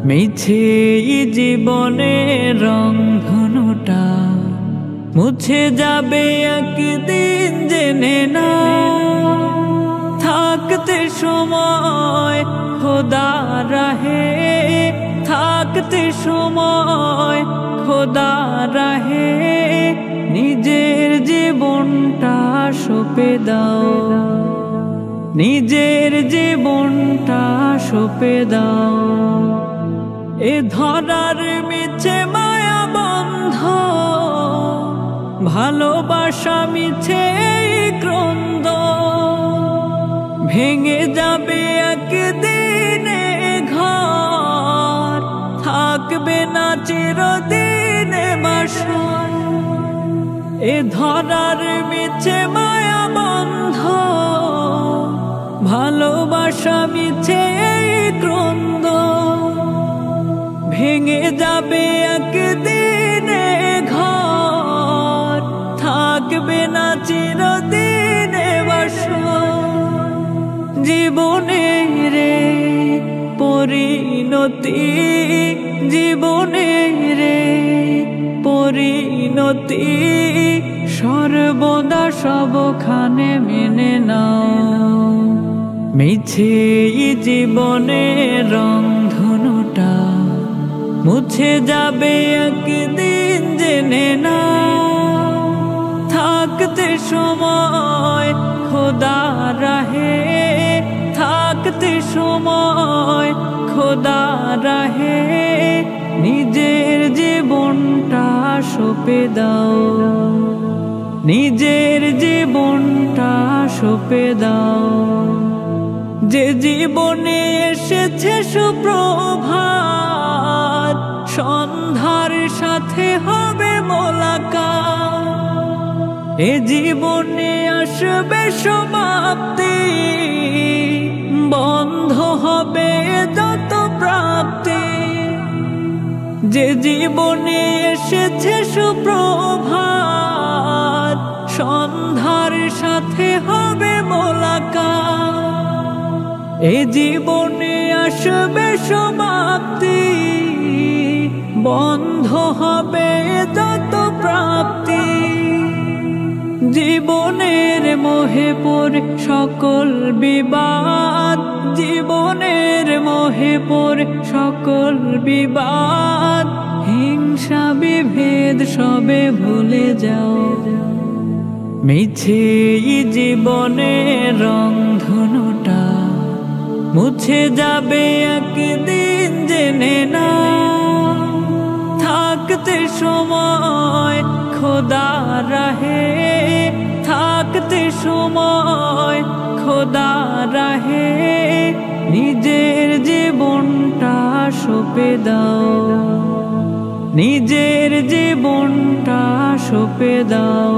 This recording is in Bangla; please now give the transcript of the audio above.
মিছে জীবনের রংধনুটা মুছে যাবে একদিন, জেনে না। থাকতে সময় খোদা রাহে, থাকতে সময় খোদা রাহে, নিজের জীবনটা সঁপে দাও, নিজের জীবনটা সঁপে দাও। এ ধরার মিছে মায়া বন্ধ, ভালোবাসা মিছে ক্রন্দ, ভেঙে যাবে একদিন ঘর, থাকবে না চিরদিন বাসর। এ ধরার মিছে মায়া বন্ধ, ভালোবাসা মিছে ক্রন্দ, ভেঙে যাবে একদিন ঘর, থাকবে না চিরদিন বাসর। জীবনের পরিণতি, জীবনের পরিণতি সর্বদা সবখানে মেনে নাও। মিছে জীবনের রংধনুটা মুছে যাবে একদিন, জেনে না। থাকতে সময় খোদা রাহে, থাকতে সময় খোদা রাহে, নিজের জীবনটা সঁপে দাও, নিজের জীবনটা সঁপে দাও। যে জীবনে এসেছে সুপ্রভাত, সন্ধ্যার সাথে হবে মোলাকাত। এ জীবনে আসবে সমাপ্তি, বন্ধ হবে যত প্রাপ্তি। যে জীবনে এসেছে সুপ্রভাত, সন্ধ্যার সাথে হবে মোলাকাত। এ জীবনে আসবে সমাপ্তি, বন্ধ হবে যত প্রাপ্তি। জীবনের মোহে পড়ে সকল বিবাদ, জীবনের মোহে পড়ে সকল বিবাদ, হিংসা বিভেদ সবে ভুলে যাও। মিছে জীবনের রংধনুটা মুছে যাবে একদিন, জেনে না। থাকতে সময় খোদা রাহে, থাকতে সময় খোদা রাহে, নিজের জীবনটা সঁপে দাও, নিজের জীবনটা সঁপে দাও।